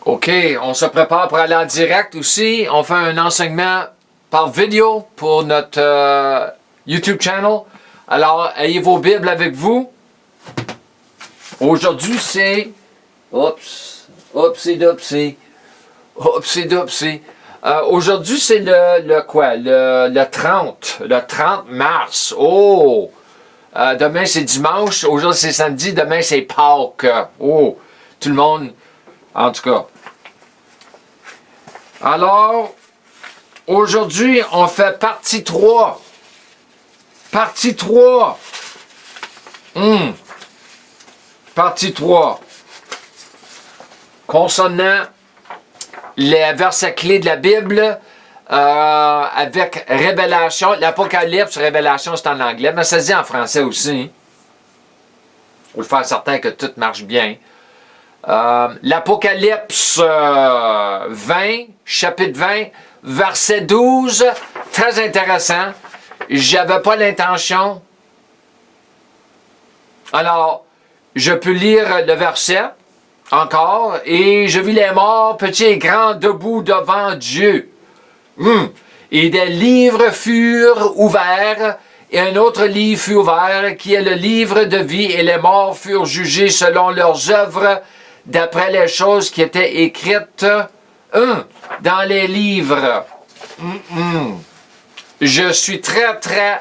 OK, on se prépare pour aller en direct aussi. On fait un enseignement par vidéo pour notre YouTube channel. Alors, ayez vos Bibles avec vous. Aujourd'hui, c'est... Oupsie. Aujourd'hui, c'est le 30. Le 30 mars. Oh! Demain, c'est dimanche. Aujourd'hui, c'est samedi. Demain, c'est Pâques. Oh! Tout le monde... En tout cas. Alors, aujourd'hui, on fait partie 3. Partie 3. Partie 3. Concernant les versets clés de la Bible, avec Révélation. L'Apocalypse, Révélation, c'est en anglais, mais ça se dit en français aussi. Il faut faire certain que tout marche bien. L'Apocalypse 20, chapitre 20, verset 12, très intéressant. J'avais pas l'intention. Alors, je peux lire le verset encore. Et je vis les morts, petits et grands, debout devant Dieu. Et des livres furent ouverts, et un autre livre fut ouvert, qui est le livre de vie, et les morts furent jugés selon leurs œuvres, d'après les choses qui étaient écrites dans les livres. Je suis très, très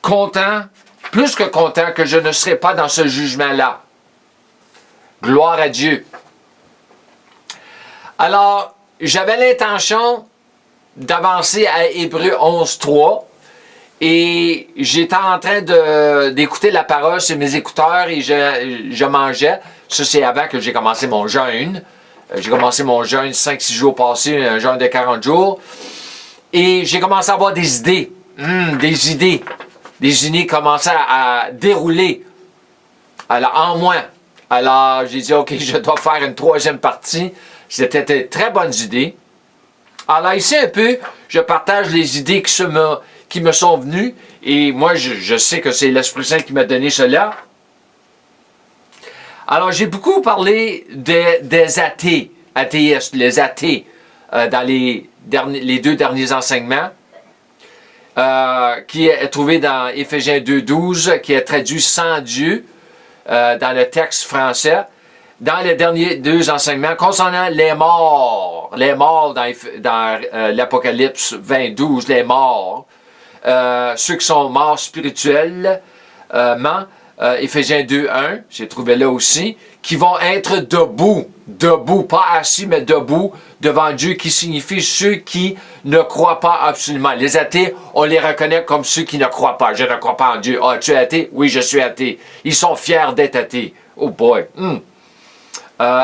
content, plus que content, que je ne serai pas dans ce jugement-là. Gloire à Dieu. Alors, j'avais l'intention d'avancer à Hébreux 11.3 et j'étais en train d'écouter la parole sur mes écouteurs et je mangeais. Ça, c'est avant que j'ai commencé mon jeûne. J'ai commencé mon jeûne 5-6 jours passés, un jeûne de 40 jours. Et j'ai commencé à avoir des idées. Des idées commençaient à dérouler en moi. Alors, j'ai dit, OK, je dois faire une 3e partie. C'était de très bonnes idées. Alors, ici un peu, je partage les idées qui me sont venues. Et moi, je sais que c'est l'Esprit Saint qui m'a donné cela. Alors, j'ai beaucoup parlé des athéistes, les athées, dans les 2 derniers enseignements, qui est trouvé dans Éphésiens 2.12, qui est traduit sans Dieu, dans le texte français. Dans les derniers 2 enseignements, concernant les morts dans l'Apocalypse 20.12, les morts, ceux qui sont morts spirituellement, Éphésiens 2.1, j'ai trouvé là aussi, qui vont être debout, pas assis, mais debout devant Dieu, qui signifie ceux qui ne croient pas absolument. Les athées, on les reconnaît comme ceux qui ne croient pas. Je ne crois pas en Dieu. Ah, tu es athée? Oui, je suis athée. Ils sont fiers d'être athées. Oh boy.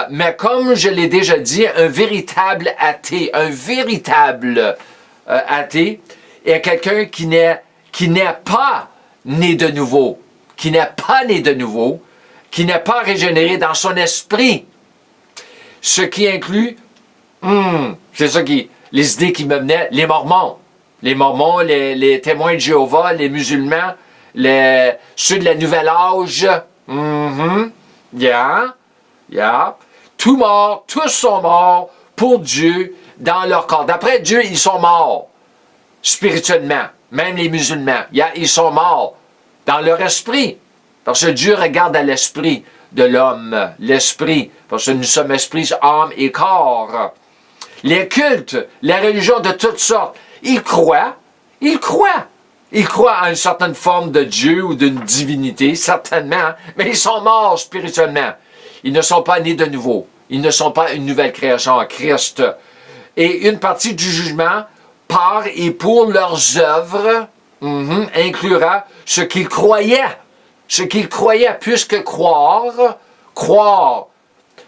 Mais comme je l'ai déjà dit, un véritable athée est quelqu'un qui n'est pas né de nouveau, qui n'est pas régénéré dans son esprit. Ce qui inclut, c'est ça les idées qui me venaient, les Mormons, les témoins de Jéhovah, les musulmans, ceux de la Nouvelle Âge, tous morts, tous sont morts pour Dieu dans leur corps. D'après Dieu, ils sont morts spirituellement, même les musulmans. Ils sont morts dans leur esprit. Parce que Dieu regarde à l'esprit de l'homme, l'esprit. Parce que nous sommes esprit, âme et corps. Les cultes, les religions de toutes sortes, ils croient à une certaine forme de Dieu ou d'une divinité, certainement, mais ils sont morts spirituellement. Ils ne sont pas nés de nouveau. Ils ne sont pas une nouvelle création en Christ. Et une partie du jugement, par et pour leurs œuvres, inclura ce qu'ils croyaient. Ce qu'ils croyaient, puisque croire,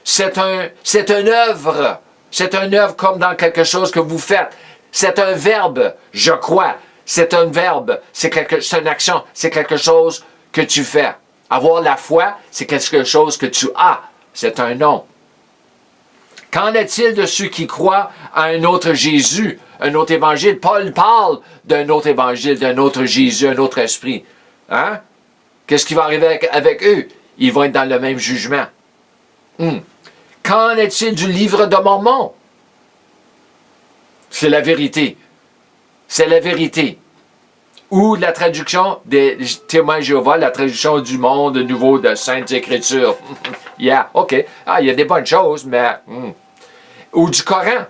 c'est une œuvre. C'est une œuvre comme dans quelque chose que vous faites. C'est un verbe, je crois. C'est un verbe, c'est une action, c'est quelque chose que tu fais. Avoir la foi, c'est quelque chose que tu as. C'est un nom. Qu'en est-il de ceux qui croient à un autre Jésus, un autre évangile? Paul parle d'un autre évangile, d'un autre Jésus, un autre esprit. Hein? Qu'est-ce qui va arriver avec eux? Ils vont être dans le même jugement. Qu'en est-il du livre de Mormon? C'est la vérité. C'est la vérité. Ou la traduction des témoins de Jéhovah, la traduction du monde nouveau de Saintes Écritures. Yeah, OK. Ah, il y a des bonnes choses, mais... Ou du Coran.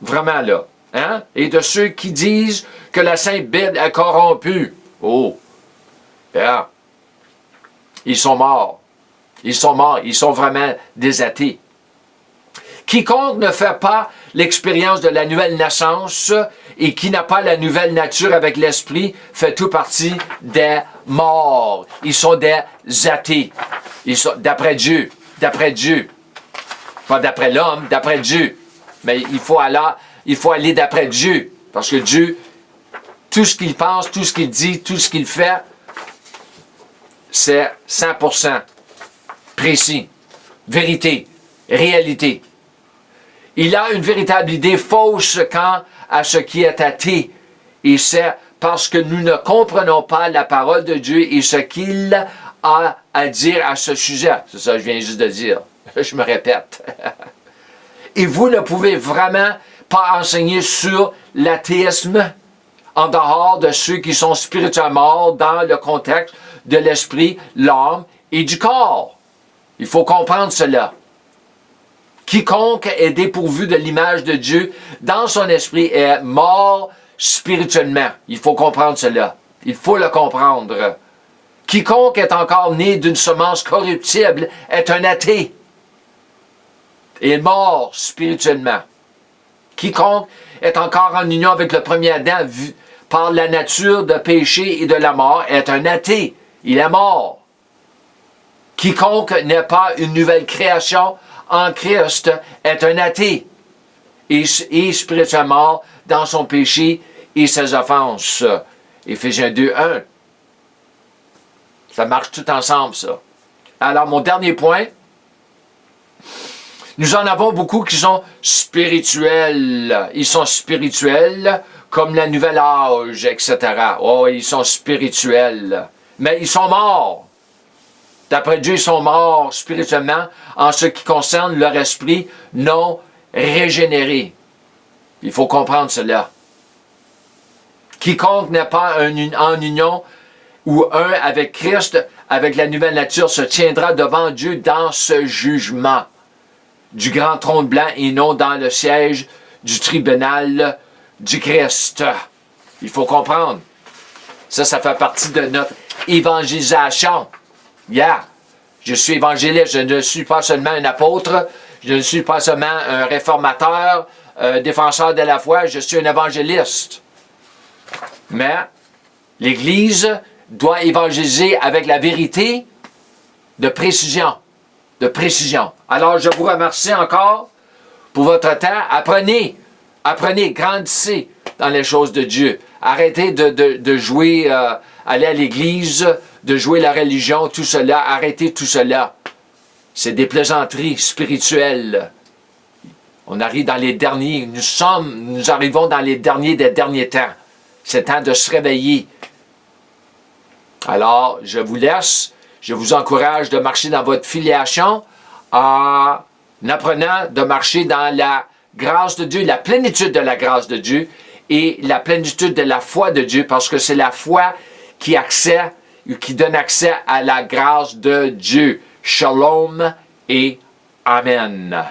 Vraiment, là. Hein? Et de ceux qui disent que la Sainte Bible est corrompue. Oh. Yeah. Ils sont morts. Ils sont morts. Ils sont vraiment des athées. Quiconque ne fait pas l'expérience de la nouvelle naissance et qui n'a pas la nouvelle nature avec l'esprit fait tout partie des morts. Ils sont des athées. Ils sont d'après Dieu. D'après Dieu. Pas d'après l'homme, d'après Dieu. Mais il faut aller d'après Dieu. Parce que Dieu, tout ce qu'il pense, tout ce qu'il dit, tout ce qu'il fait, c'est 100% précis. Vérité. Réalité. Il a une véritable idée fausse quant à ce qui est athée. Et c'est parce que nous ne comprenons pas la parole de Dieu et ce qu'il a à dire à ce sujet. C'est ça que je viens juste de dire. Je me répète. Et vous ne pouvez vraiment pas enseigner sur l'athéisme en dehors de ceux qui sont spirituellement morts dans le contexte de l'esprit, l'âme et du corps. Il faut comprendre cela. Quiconque est dépourvu de l'image de Dieu dans son esprit est mort spirituellement. Il faut comprendre cela. Il faut le comprendre. Quiconque est encore né d'une semence corruptible est un athée. Et est mort spirituellement. Quiconque est encore en union avec le premier Adam par la nature de péché et de la mort est un athée. Il est mort. Quiconque n'est pas une nouvelle création en Christ est un athée et spirituellement mort dans son péché et ses offenses. Éphésiens 2, 1. Ça marche tout ensemble, ça. Alors, mon dernier point, nous en avons beaucoup qui sont spirituels. Ils sont spirituels comme la nouvelle âge, etc. Oh, ils sont spirituels. Mais ils sont morts. D'après Dieu, ils sont morts spirituellement en ce qui concerne leur esprit non régénéré. Il faut comprendre cela. Quiconque n'est pas en union ou un avec Christ, avec la nouvelle nature, se tiendra devant Dieu dans ce jugement du grand trône blanc et non dans le siège du tribunal du Christ. Il faut comprendre. Ça fait partie de notre évangélisation. Yeah. Je suis évangéliste, je ne suis pas seulement un apôtre, je ne suis pas seulement un réformateur, défenseur de la foi, je suis un évangéliste. Mais l'Église doit évangéliser avec la vérité de précision. De précision. Alors, je vous remercie encore pour votre temps. Apprenez, grandissez dans les choses de Dieu. Arrêtez de jouer, aller à l'église, de jouer la religion, tout cela. Arrêtez tout cela. C'est des plaisanteries spirituelles. On arrive dans les derniers, nous arrivons dans les derniers des derniers temps. C'est temps de se réveiller. Alors, je vous laisse. Je vous encourage de marcher dans votre filiation en apprenant de marcher dans la grâce de Dieu, la plénitude de la grâce de Dieu et la plénitude de la foi de Dieu, parce que c'est la foi qui donne accès à la grâce de Dieu. Shalom et Amen.